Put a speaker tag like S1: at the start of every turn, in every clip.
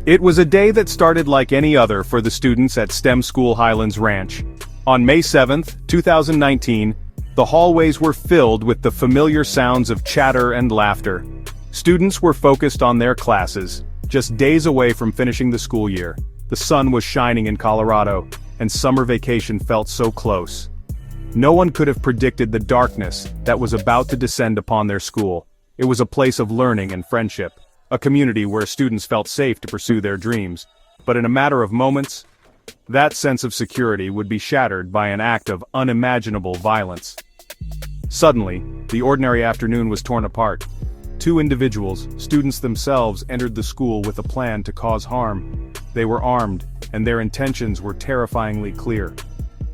S1: It was a day that started like any other for the students at STEM School Highlands Ranch. On May 7, 2019, the hallways were filled with the familiar sounds of chatter and laughter. Students were focused on their classes, just days away from finishing the school year. The sun was shining in Colorado, and summer vacation felt so close. No one could have predicted the darkness that was about to descend upon their school. It was a place of learning and friendship, a community where students felt safe to pursue their dreams. But in a matter of moments, that sense of security would be shattered by an act of unimaginable violence. Suddenly, the ordinary afternoon was torn apart. Two individuals, students themselves, entered the school with a plan to cause harm. They were armed, and their intentions were terrifyingly clear.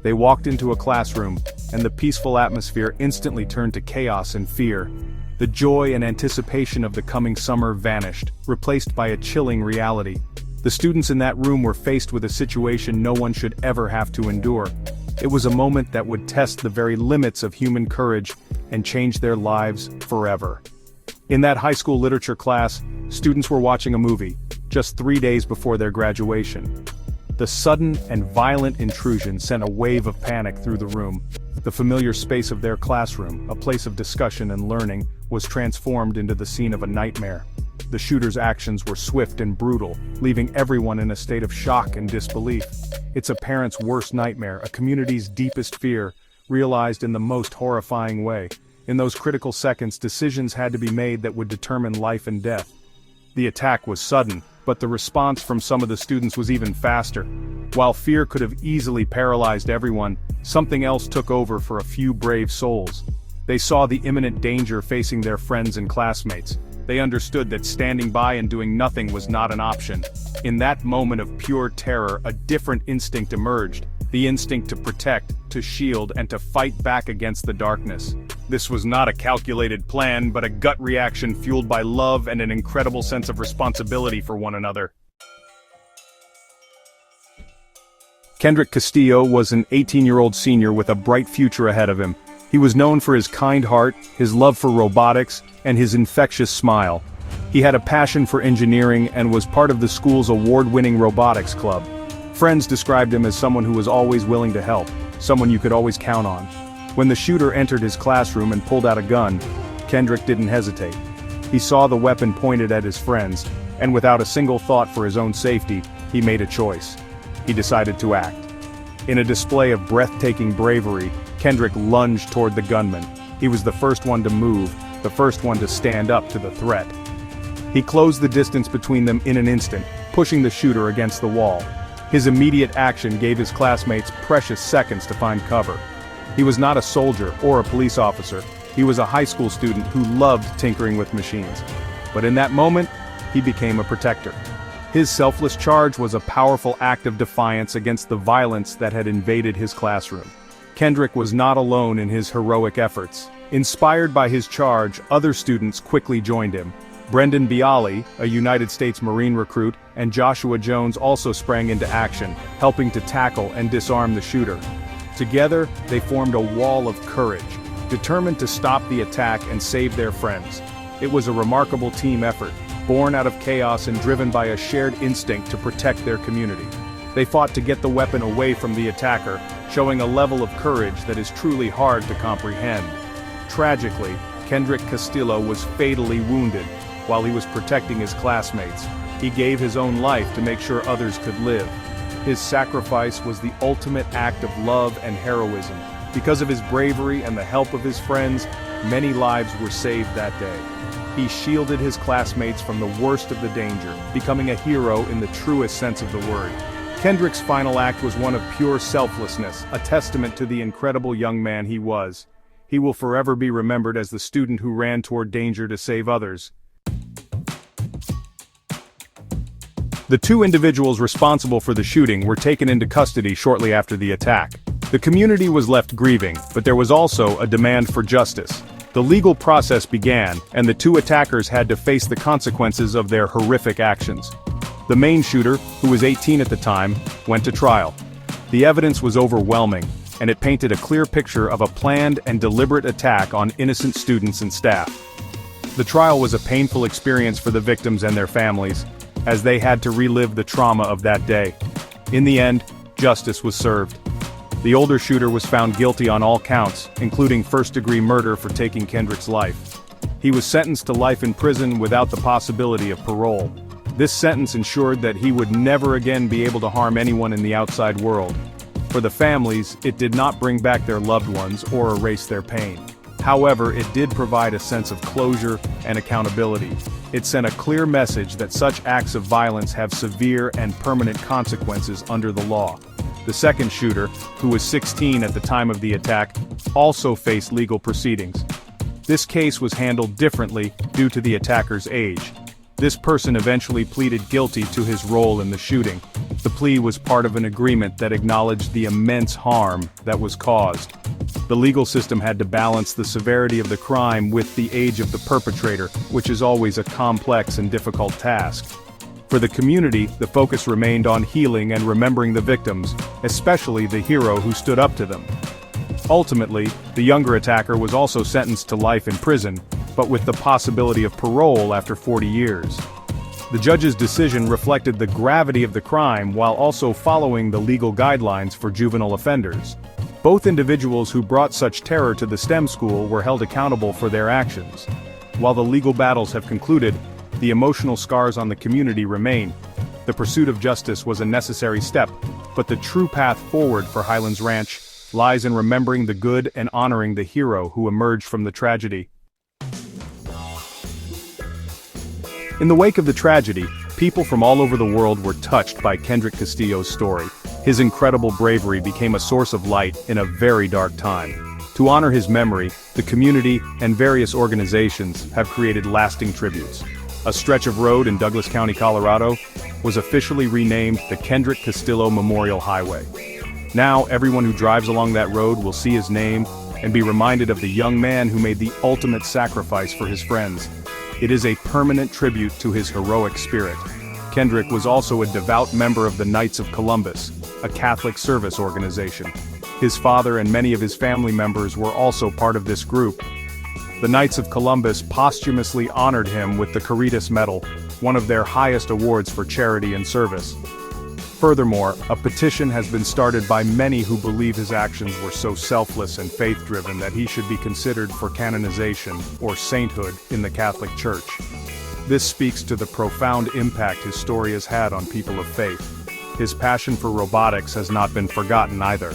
S1: They walked into a classroom, and the peaceful atmosphere instantly turned to chaos and fear. The joy and anticipation of the coming summer vanished, replaced by a chilling reality. The students in that room were faced with a situation no one should ever have to endure. It was a moment that would test the very limits of human courage and change their lives forever. In that high school literature class, students were watching a movie, just 3 days before their graduation. The sudden and violent intrusion sent a wave of panic through the room. The familiar space of their classroom, a place of discussion and learning, was transformed into the scene of a nightmare. The shooter's actions were swift and brutal, leaving everyone in a state of shock and disbelief. It's a parent's worst nightmare, a community's deepest fear, realized in the most horrifying way. In those critical seconds, decisions had to be made that would determine life and death. The attack was sudden, but the response from some of the students was even faster. While fear could have easily paralyzed everyone, something else took over for a few brave souls. They saw the imminent danger facing their friends and classmates. They understood that standing by and doing nothing was not an option. In that moment of pure terror, a different instinct emerged. The instinct to protect, to shield, and to fight back against the darkness. This was not a calculated plan, but a gut reaction fueled by love and an incredible sense of responsibility for one another. Kendrick Castillo was an 18-year-old senior with a bright future ahead of him. He was known for his kind heart, his love for robotics, and his infectious smile. He had a passion for engineering and was part of the school's award-winning robotics club. Friends described him as someone who was always willing to help, someone you could always count on. When the shooter entered his classroom and pulled out a gun, Kendrick didn't hesitate. He saw the weapon pointed at his friends, and without a single thought for his own safety, he made a choice. He decided to act. In a display of breathtaking bravery, Kendrick lunged toward the gunman. He was the first one to move, the first one to stand up to the threat. He closed the distance between them in an instant, pushing the shooter against the wall. His immediate action gave his classmates precious seconds to find cover. He was not a soldier or a police officer. He was a high school student who loved tinkering with machines. But in that moment, he became a protector. His selfless charge was a powerful act of defiance against the violence that had invaded his classroom. Kendrick was not alone in his heroic efforts. Inspired by his charge, other students quickly joined him. Brendan Bialy, a United States Marine recruit, and Joshua Jones also sprang into action, helping to tackle and disarm the shooter. Together, they formed a wall of courage, determined to stop the attack and save their friends. It was a remarkable team effort, born out of chaos and driven by a shared instinct to protect their community. They fought to get the weapon away from the attacker, showing a level of courage that is truly hard to comprehend. Tragically, Kendrick Castillo was fatally wounded while he was protecting his classmates. He gave his own life to make sure others could live. His sacrifice was the ultimate act of love and heroism. Because of his bravery and the help of his friends, many lives were saved that day. He shielded his classmates from the worst of the danger, becoming a hero in the truest sense of the word. Kendrick's final act was one of pure selflessness, a testament to the incredible young man he was. He will forever be remembered as the student who ran toward danger to save others. The two individuals responsible for the shooting were taken into custody shortly after the attack. The community was left grieving, but there was also a demand for justice. The legal process began, and the two attackers had to face the consequences of their horrific actions. The main shooter, who was 18 at the time, went to trial. The evidence was overwhelming, and it painted a clear picture of a planned and deliberate attack on innocent students and staff. The trial was a painful experience for the victims and their families. as they had to relive the trauma of that day. In the end, justice was served. The older shooter was found guilty on all counts, including first-degree murder for taking Kendrick's life. He was sentenced to life in prison without the possibility of parole. This sentence ensured that he would never again be able to harm anyone in the outside world. For the families, it did not bring back their loved ones or erase their pain. However, it did provide a sense of closure and accountability. It sent a clear message that such acts of violence have severe and permanent consequences under the law. The second shooter, who was 16 at the time of the attack, also faced legal proceedings. This case was handled differently due to the attacker's age. This person eventually pleaded guilty to his role in the shooting. The plea was part of an agreement that acknowledged the immense harm that was caused. The legal system had to balance the severity of the crime with the age of the perpetrator, which is always a complex and difficult task. For the community, the focus remained on healing and remembering the victims, especially the hero who stood up to them. Ultimately, the younger attacker was also sentenced to life in prison, but with the possibility of parole after 40 years. The judge's decision reflected the gravity of the crime while also following the legal guidelines for juvenile offenders. Both individuals who brought such terror to the STEM school were held accountable for their actions. While the legal battles have concluded, the emotional scars on the community remain. The pursuit of justice was a necessary step, but the true path forward for Highlands Ranch lies in remembering the good and honoring the hero who emerged from the tragedy. In the wake of the tragedy, people from all over the world were touched by Kendrick Castillo's story. His incredible bravery became a source of light in a very dark time. To honor his memory, the community and various organizations have created lasting tributes. A stretch of road in Douglas County, Colorado, was officially renamed the Kendrick Castillo Memorial Highway. Now, everyone who drives along that road will see his name and be reminded of the young man who made the ultimate sacrifice for his friends. It is a permanent tribute to his heroic spirit. Kendrick was also a devout member of the Knights of Columbus, a Catholic service organization. His father and many of his family members were also part of this group. The Knights of Columbus posthumously honored him with the Caritas Medal, one of their highest awards for charity and service. Furthermore, a petition has been started by many who believe his actions were so selfless and faith-driven that he should be considered for canonization or sainthood in the Catholic Church. This speaks to the profound impact his story has had on people of faith. His passion for robotics has not been forgotten either.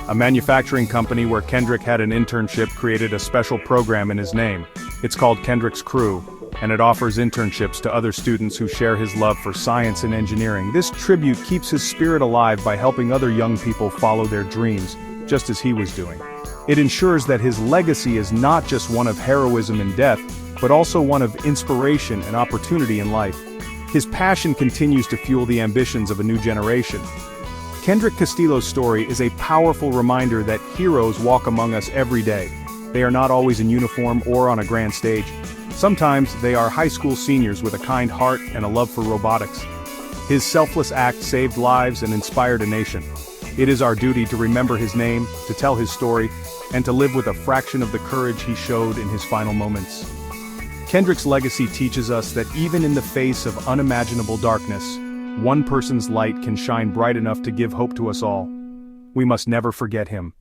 S1: A manufacturing company where Kendrick had an internship created a special program in his name. It's called Kendrick's Crew, and it offers internships to other students who share his love for science and engineering. This tribute keeps his spirit alive by helping other young people follow their dreams, just as he was doing. It ensures that his legacy is not just one of heroism and death, but also one of inspiration and opportunity in life. His passion continues to fuel the ambitions of a new generation. Kendrick Castillo's story is a powerful reminder that heroes walk among us every day. They are not always in uniform or on a grand stage. Sometimes they are high school seniors with a kind heart and a love for robotics. His selfless act saved lives and inspired a nation. It is our duty to remember his name, to tell his story, and to live with a fraction of the courage he showed in his final moments. Kendrick's legacy teaches us that even in the face of unimaginable darkness, one person's light can shine bright enough to give hope to us all. We must never forget him.